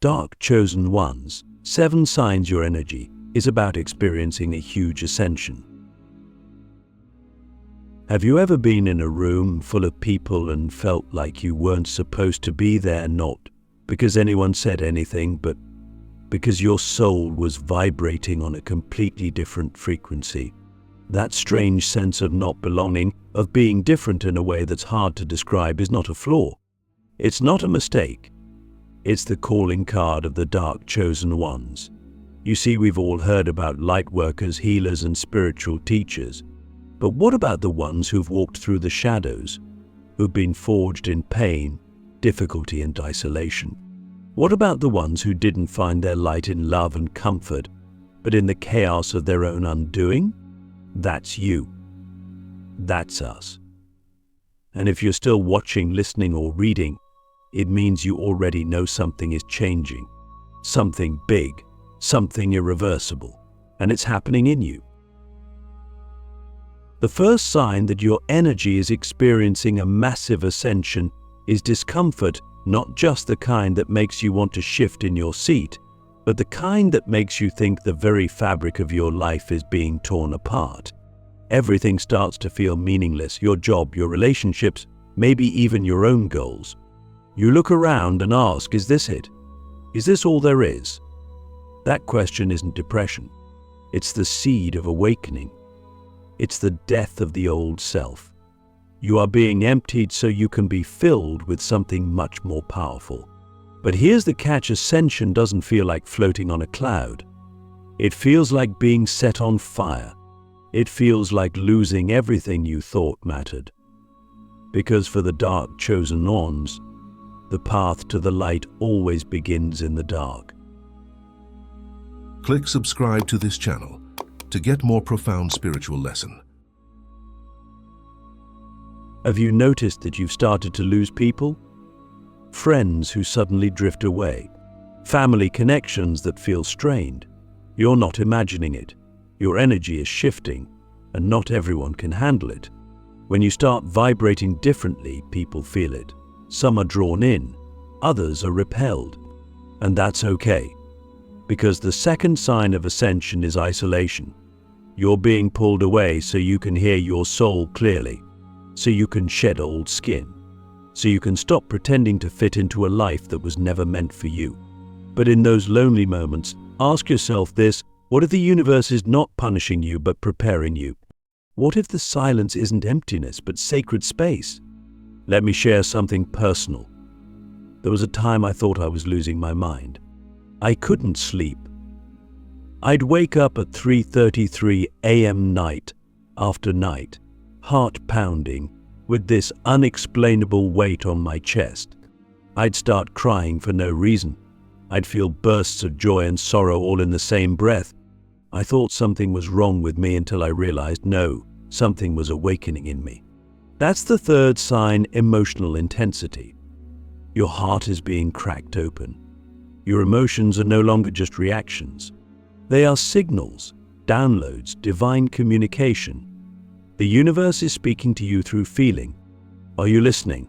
Dark chosen ones, 7 signs your energy is about experiencing a huge ascension. Have you ever been in a room full of people and felt like you weren't supposed to be there, not because anyone said anything, but because your soul was vibrating on a completely different frequency? That strange sense of not belonging, of being different in a way that's hard to describe, is not a flaw. It's not a mistake. It's the calling card of the dark chosen ones. You see, we've all heard about light workers, healers, and spiritual teachers. But what about the ones who've walked through the shadows, who've been forged in pain, difficulty, and isolation? What about the ones who didn't find their light in love and comfort, but in the chaos of their own undoing? That's you. That's us. And if you're still watching, listening, or reading, it means you already know something is changing. Something big, something irreversible, and it's happening in you. The first sign that your energy is experiencing a massive ascension is discomfort, not just the kind that makes you want to shift in your seat, but the kind that makes you think the very fabric of your life is being torn apart. Everything starts to feel meaningless: your job, your relationships, maybe even your own goals. You look around and ask, is this it? Is this all there is? That question isn't depression. It's the seed of awakening. It's the death of the old self. You are being emptied so you can be filled with something much more powerful. But here's the catch: ascension doesn't feel like floating on a cloud. It feels like being set on fire. It feels like losing everything you thought mattered. Because for the dark chosen ones, the path to the light always begins in the dark. Click subscribe to this channel to get more profound spiritual lesson. Have you noticed that you've started to lose people? Friends who suddenly drift away. Family connections that feel strained. You're not imagining it. Your energy is shifting, and not everyone can handle it. When you start vibrating differently, people feel it. Some are drawn in, others are repelled. And that's okay, because the second sign of ascension is isolation. You're being pulled away so you can hear your soul clearly, so you can shed old skin, so you can stop pretending to fit into a life that was never meant for you. But in those lonely moments, ask yourself this: what if the universe is not punishing you but preparing you? What if the silence isn't emptiness but sacred space? Let me share something personal. There was a time I thought I was losing my mind. I couldn't sleep. I'd wake up at 3:33 a.m. night after night, heart pounding, with this unexplainable weight on my chest. I'd start crying for no reason. I'd feel bursts of joy and sorrow all in the same breath. I thought something was wrong with me until I realized, no, something was awakening in me. That's the third sign: emotional intensity. Your heart is being cracked open. Your emotions are no longer just reactions. They are signals, downloads, divine communication. The universe is speaking to you through feeling. Are you listening?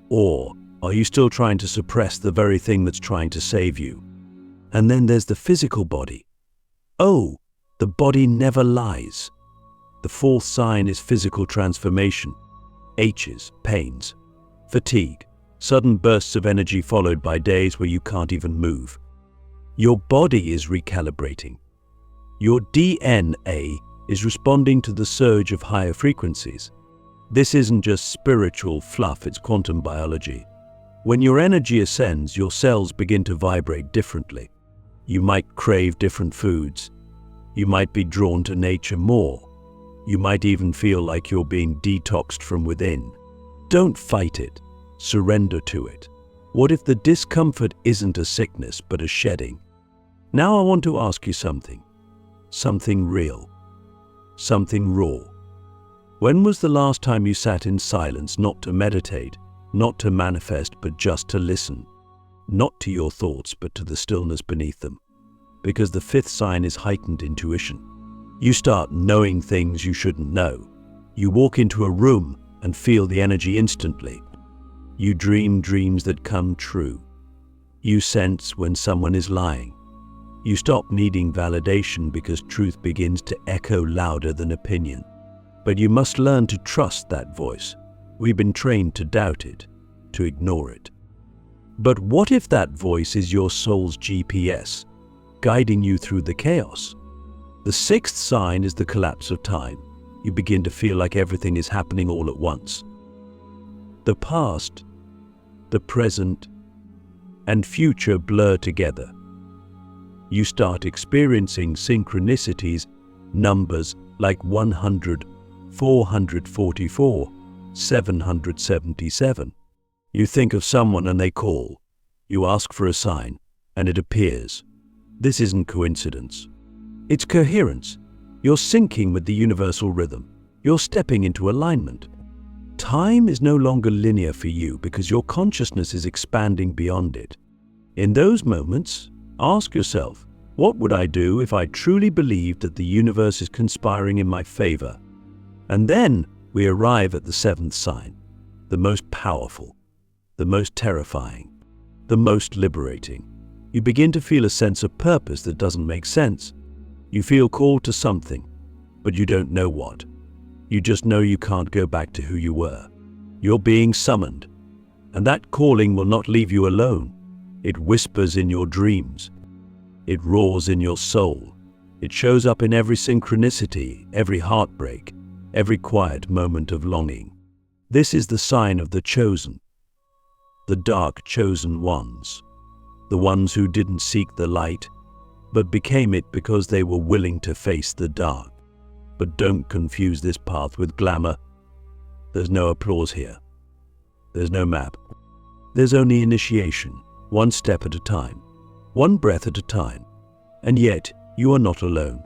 Or are you still trying to suppress the very thing that's trying to save you? And then there's the physical body. Oh, the body never lies. The fourth sign is physical transformation. Aches, pains, fatigue, sudden bursts of energy followed by days where you can't even move. Your body is recalibrating. Your DNA is responding to the surge of higher frequencies. This isn't just spiritual fluff, it's quantum biology. When your energy ascends, your cells begin to vibrate differently. You might crave different foods. You might be drawn to nature more. You might even feel like you're being detoxed from within. Don't fight it. Surrender to it. What if the discomfort isn't a sickness but a shedding? Now I want to ask you something. Something real. Something raw. When was the last time you sat in silence, not to meditate, not to manifest, but just to listen? Not to your thoughts, but to the stillness beneath them. Because the fifth sign is heightened intuition. You start knowing things you shouldn't know. You walk into a room and feel the energy instantly. You dream dreams that come true. You sense when someone is lying. You stop needing validation because truth begins to echo louder than opinion. But you must learn to trust that voice. We've been trained to doubt it, to ignore it. But what if that voice is your soul's GPS, guiding you through the chaos? The sixth sign is the collapse of time. You begin to feel like everything is happening all at once. The past, the present, and future blur together. You start experiencing synchronicities, numbers like 100, 444, 777. You think of someone and they call. You ask for a sign, and it appears. This isn't coincidence. It's coherence. You're syncing with the universal rhythm. You're stepping into alignment. Time is no longer linear for you because your consciousness is expanding beyond it. In those moments, ask yourself, what would I do if I truly believed that the universe is conspiring in my favor? And then we arrive at the seventh sign, the most powerful, the most terrifying, the most liberating. You begin to feel a sense of purpose that doesn't make sense. You feel called to something, but you don't know what. You just know you can't go back to who you were. You're being summoned, and that calling will not leave you alone. It whispers in your dreams. It roars in your soul. It shows up in every synchronicity, every heartbreak, every quiet moment of longing. This is the sign of the chosen, the dark chosen ones, the ones who didn't seek the light, but became it because they were willing to face the dark. But don't confuse this path with glamour. There's no applause here. There's no map. There's only initiation, one step at a time, one breath at a time. And yet, you are not alone.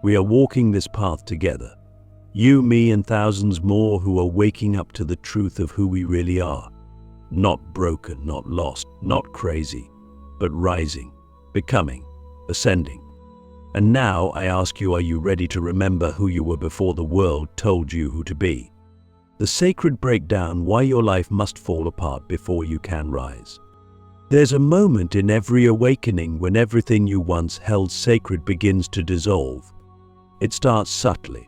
We are walking this path together. You, me, and thousands more who are waking up to the truth of who we really are. Not broken, not lost, not crazy, but rising, becoming, ascending. And now I ask you, are you ready to remember who you were before the world told you who to be? The sacred breakdown, why your life must fall apart before you can rise. There's a moment in every awakening when everything you once held sacred begins to dissolve. It starts subtly.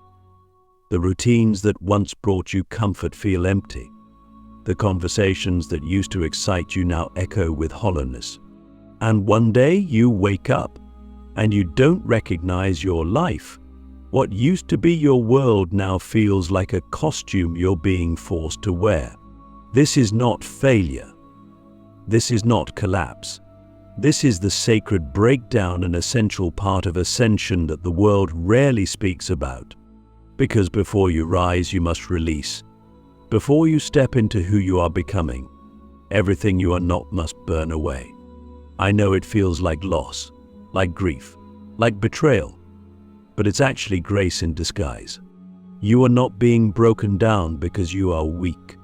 The routines that once brought you comfort feel empty. The conversations that used to excite you now echo with hollowness. And one day you wake up and you don't recognize your life. What used to be your world now feels like a costume you're being forced to wear. This is not failure. This is not collapse. This is the sacred breakdown, an essential part of ascension that the world rarely speaks about. Because before you rise, you must release. Before you step into who you are becoming, everything you are not must burn away. I know it feels like loss, like grief, like betrayal, but it's actually grace in disguise. You are not being broken down because you are weak.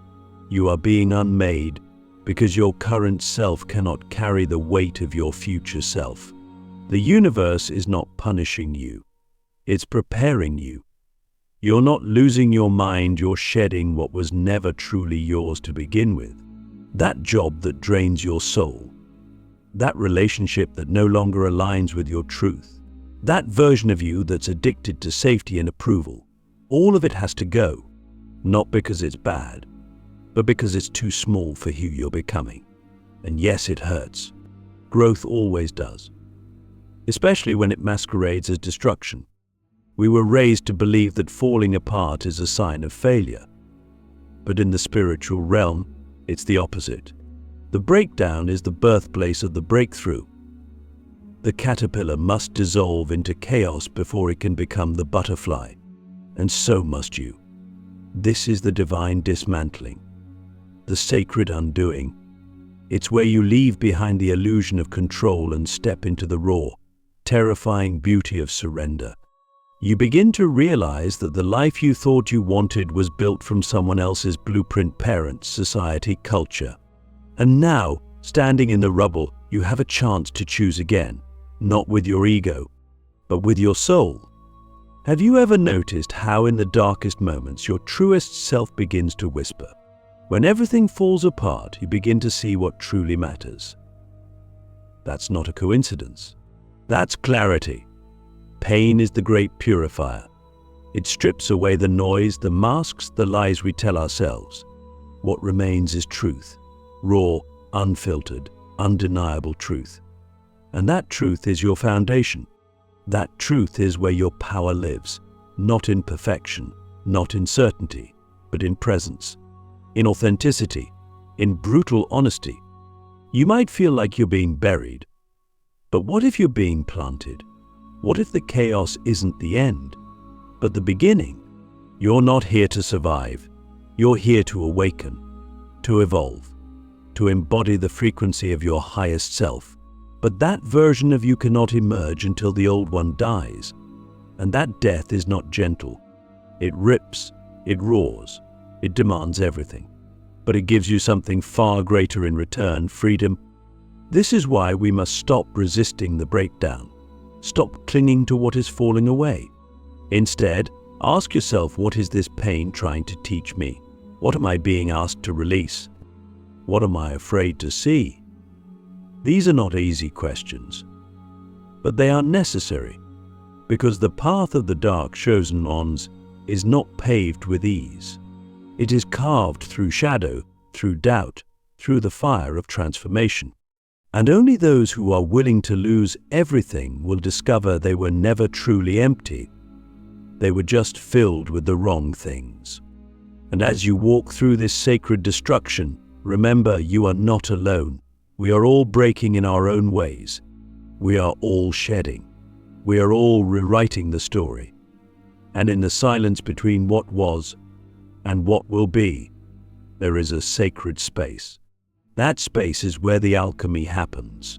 You are being unmade because your current self cannot carry the weight of your future self. The universe is not punishing you. It's preparing you. You're not losing your mind, you're shedding what was never truly yours to begin with. That job that drains your soul. That relationship that no longer aligns with your truth. That version of you that's addicted to safety and approval. All of it has to go. Not because it's bad, but because it's too small for who you're becoming. And yes, it hurts. Growth always does. Especially when it masquerades as destruction. We were raised to believe that falling apart is a sign of failure. But in the spiritual realm, it's the opposite. The breakdown is the birthplace of the breakthrough. The caterpillar must dissolve into chaos before it can become the butterfly. And so must you. This is the divine dismantling. The sacred undoing. It's where you leave behind the illusion of control and step into the raw, terrifying beauty of surrender. You begin to realize that the life you thought you wanted was built from someone else's blueprint: parents, society, culture. And now, standing in the rubble, you have a chance to choose again, not with your ego, but with your soul. Have you ever noticed how in the darkest moments your truest self begins to whisper? When everything falls apart, you begin to see what truly matters. That's not a coincidence. That's clarity. Pain is the great purifier. It strips away the noise, the masks, the lies we tell ourselves. What remains is truth. Raw, unfiltered, undeniable truth. And that truth is your foundation. That truth is where your power lives, not in perfection, not in certainty, but in presence, in authenticity, in brutal honesty. You might feel like you're being buried, but what if you're being planted? What if the chaos isn't the end, but the beginning? You're not here to survive. You're here to awaken, to evolve, to embody the frequency of your highest self. But that version of you cannot emerge until the old one dies. And that death is not gentle. It rips, it roars, it demands everything. But it gives you something far greater in return, freedom. This is why we must stop resisting the breakdown. Stop clinging to what is falling away. Instead, ask yourself, what is this pain trying to teach me? What am I being asked to release? What am I afraid to see? These are not easy questions, but they are necessary, because the path of the dark chosen ones is not paved with ease. It is carved through shadow, through doubt, through the fire of transformation. And only those who are willing to lose everything will discover they were never truly empty. They were just filled with the wrong things. And as you walk through this sacred destruction, remember, you are not alone. We are all breaking in our own ways. We are all shedding. We are all rewriting the story. And in the silence between what was and what will be, there is a sacred space. That space is where the alchemy happens.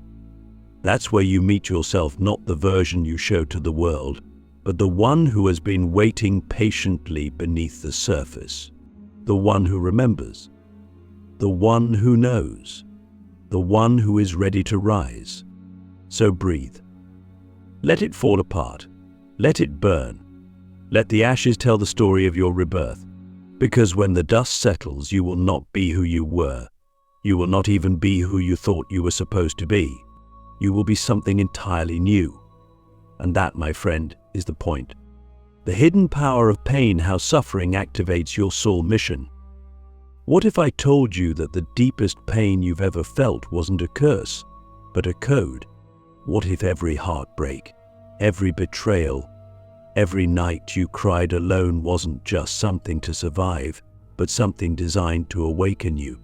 That's where you meet yourself, not the version you show to the world, but the one who has been waiting patiently beneath the surface. The one who remembers. The one who knows. The one who is ready to rise. So breathe. Let it fall apart. Let it burn. Let the ashes tell the story of your rebirth. Because when the dust settles, you will not be who you were. You will not even be who you thought you were supposed to be. You will be something entirely new. And that, my friend, is the point. The hidden power of pain, how suffering activates your soul mission. What if I told you that the deepest pain you've ever felt wasn't a curse, but a code? What if every heartbreak, every betrayal, every night you cried alone wasn't just something to survive, but something designed to awaken you?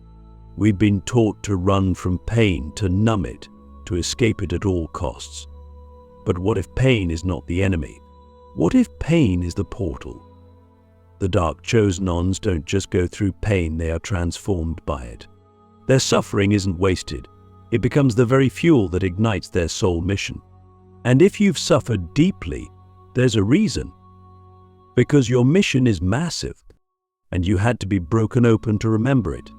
We've been taught to run from pain, to numb it, to escape it at all costs. But what if pain is not the enemy? What if pain is the portal? The dark chosen ones don't just go through pain, they are transformed by it. Their suffering isn't wasted. It becomes the very fuel that ignites their soul mission. And if you've suffered deeply, there's a reason. Because your mission is massive, and you had to be broken open to remember it.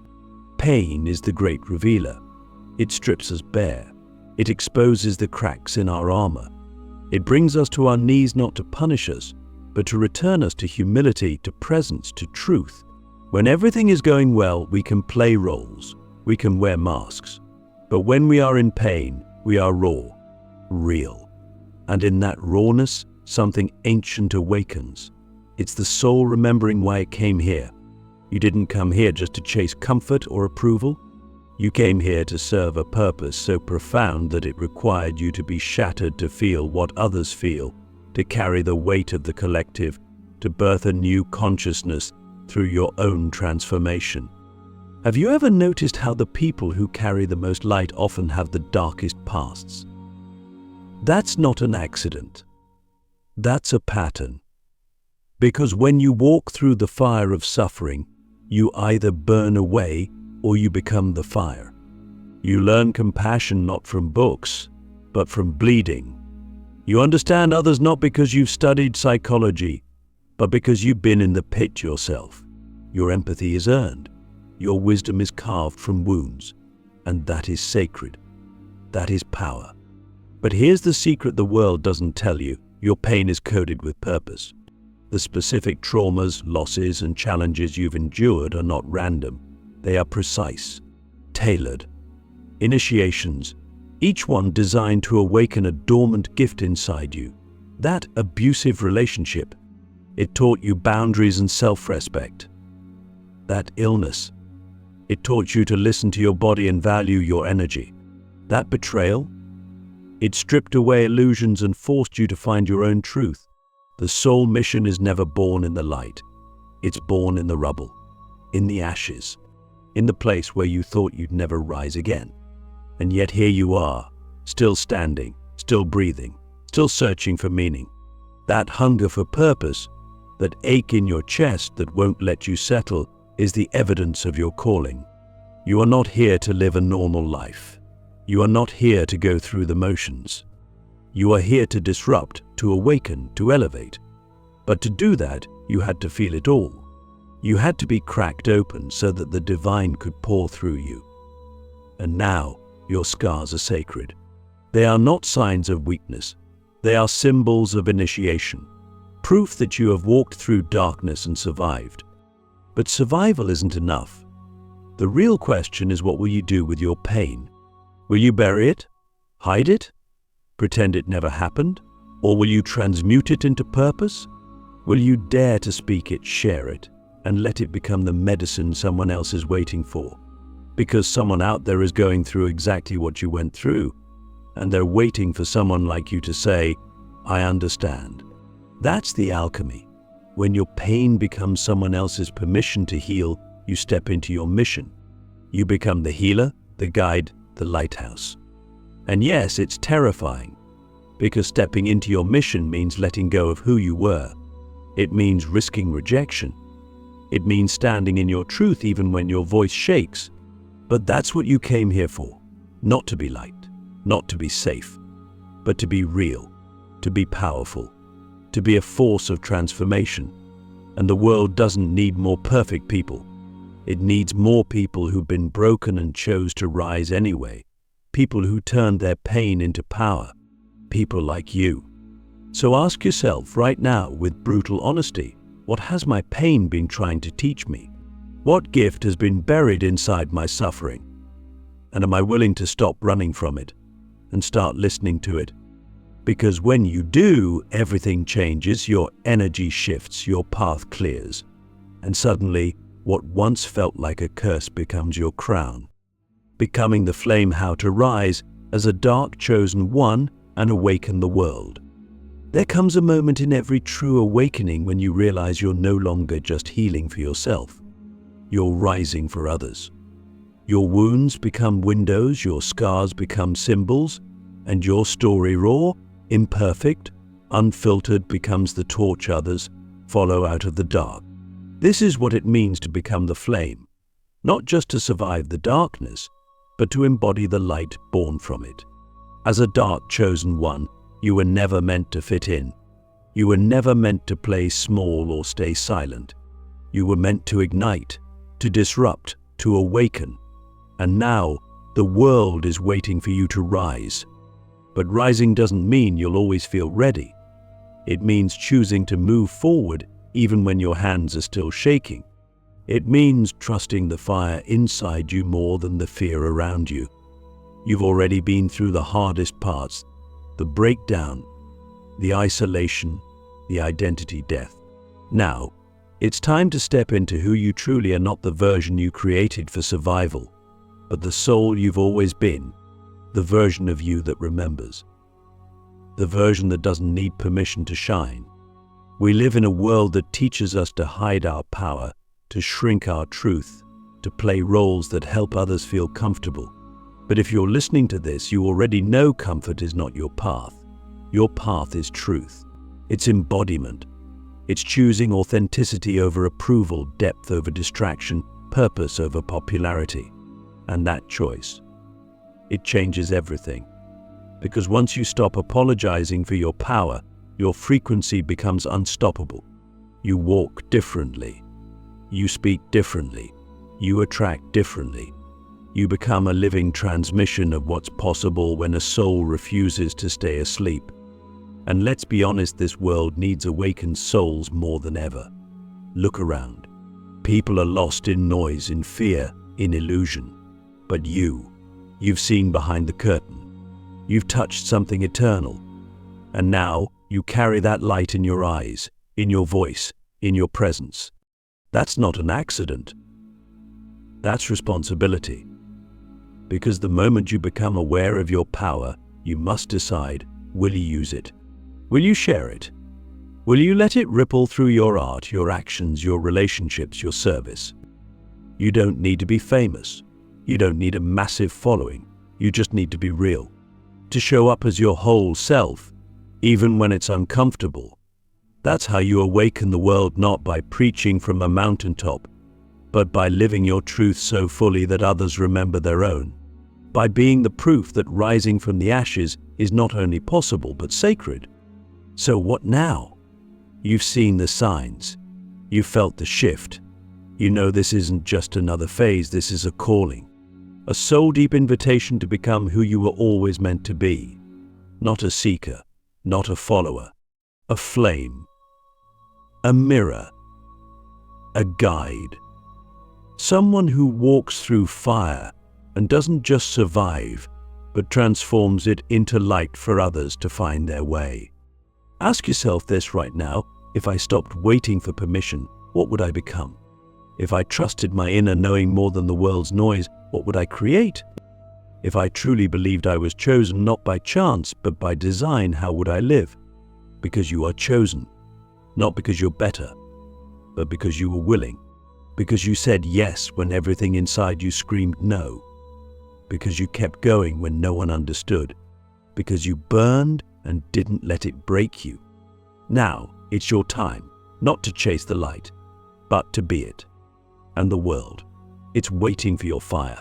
Pain is the great revealer. It strips us bare. It exposes the cracks in our armor. It brings us to our knees not to punish us, but to return us to humility, to presence, to truth. When everything is going well, we can play roles. We can wear masks. But when we are in pain, we are raw, real. And in that rawness, something ancient awakens. It's the soul remembering why it came here. You didn't come here just to chase comfort or approval. You came here to serve a purpose so profound that it required you to be shattered to feel what others feel, to carry the weight of the collective, to birth a new consciousness through your own transformation. Have you ever noticed how the people who carry the most light often have the darkest pasts? That's not an accident. That's a pattern. Because when you walk through the fire of suffering, you either burn away or you become the fire. You learn compassion not from books, but from bleeding. You understand others not because you've studied psychology, but because you've been in the pit yourself. Your empathy is earned. Your wisdom is carved from wounds. And that is sacred. That is power. But here's the secret the world doesn't tell you. Your pain is coded with purpose. The specific traumas, losses, and challenges you've endured are not random. They are precise, tailored. Initiations, Each one designed to awaken a dormant gift inside you. That abusive relationship, it taught you boundaries and self-respect. That illness, it taught you to listen to your body and value your energy. That betrayal, it stripped away illusions and forced you to find your own truth. The soul mission is never born in the light. It's born in the rubble, in the ashes, in the place where you thought you'd never rise again. And yet here you are, still standing, still breathing, still searching for meaning. That hunger for purpose, that ache in your chest that won't let you settle, is the evidence of your calling. You are not here to live a normal life. You are not here to go through the motions. You are here to disrupt, to awaken, to elevate. But to do that, you had to feel it all. You had to be cracked open so that the divine could pour through you. And now, your scars are sacred. They are not signs of weakness. They are symbols of initiation, proof that you have walked through darkness and survived. But survival isn't enough. The real question is, what will you do with your pain? Will you bury it? Hide it? Pretend it never happened? Or will you transmute it into purpose? Will you dare to speak it, share it, and let it become the medicine someone else is waiting for? Because someone out there is going through exactly what you went through, and they're waiting for someone like you to say, I understand. That's the alchemy. When your pain becomes someone else's permission to heal, you step into your mission. You become the healer, the guide, the lighthouse. And yes, it's terrifying, because stepping into your mission means letting go of who you were. It means risking rejection. It means standing in your truth even when your voice shakes. But that's what you came here for. Not to be liked, not to be safe, but to be real, to be powerful, to be a force of transformation. And the world doesn't need more perfect people. It needs more people who've been broken and chose to rise anyway. People who turned their pain into power. People like you. So ask yourself right now with brutal honesty, what has my pain been trying to teach me? What gift has been buried inside my suffering? And am I willing to stop running from it and start listening to it? Because when you do, everything changes, your energy shifts, your path clears, and suddenly what once felt like a curse becomes your crown, becoming the flame how to rise as a dark chosen one and awaken the world. There comes a moment in every true awakening when you realize you're no longer just healing for yourself. You're rising for others. Your wounds become windows, your scars become symbols, and your story, raw, imperfect, unfiltered, becomes the torch others follow out of the dark. This is what it means to become the flame, not just to survive the darkness, but to embody the light born from it. As a dark chosen one, you were never meant to fit in. You were never meant to play small or stay silent. You were meant to ignite, to disrupt, to awaken. And now, the world is waiting for you to rise. But rising doesn't mean you'll always feel ready. It means choosing to move forward even when your hands are still shaking. It means trusting the fire inside you more than the fear around you. You've already been through the hardest parts, the breakdown, the isolation, the identity death. Now, it's time to step into who you truly are, not the version you created for survival, but the soul you've always been, the version of you that remembers, the version that doesn't need permission to shine. We live in a world that teaches us to hide our power, to shrink our truth, to play roles that help others feel comfortable. But if you're listening to this, you already know comfort is not your path. Your path is truth. It's embodiment. It's choosing authenticity over approval, depth over distraction, purpose over popularity. And that choice, it changes everything. Because once you stop apologizing for your power, your frequency becomes unstoppable. You walk differently. You speak differently. You attract differently. You become a living transmission of what's possible when a soul refuses to stay asleep. And let's be honest, this world needs awakened souls more than ever. Look around. People are lost in noise, in fear, in illusion. But you've seen behind the curtain. You've touched something eternal. And now you carry that light in your eyes, in your voice, in your presence. That's not an accident. That's responsibility. Because the moment you become aware of your power, you must decide, will you use it? Will you share it? Will you let it ripple through your art, your actions, your relationships, your service? You don't need to be famous. You don't need a massive following. You just need to be real. To show up as your whole self, even when it's uncomfortable. That's how you awaken the world, not by preaching from a mountaintop, but by living your truth so fully that others remember their own. By being the proof that rising from the ashes is not only possible, but sacred. So what now? You've seen the signs. You've felt the shift. You know this isn't just another phase, this is a calling. A soul-deep invitation to become who you were always meant to be. Not a seeker, not a follower. A flame. A mirror. A guide. Someone who walks through fire and doesn't just survive, but transforms it into light for others to find their way. Ask yourself this right now: if I stopped waiting for permission, what would I become? If I trusted my inner knowing more than the world's noise, what would I create? If I truly believed I was chosen not by chance, but by design, how would I live? Because you are chosen. Not because you're better, but because you were willing. Because you said yes when everything inside you screamed no. Because you kept going when no one understood. Because you burned and didn't let it break you. Now it's your time, not to chase the light, but to be it. And the world, it's waiting for your fire.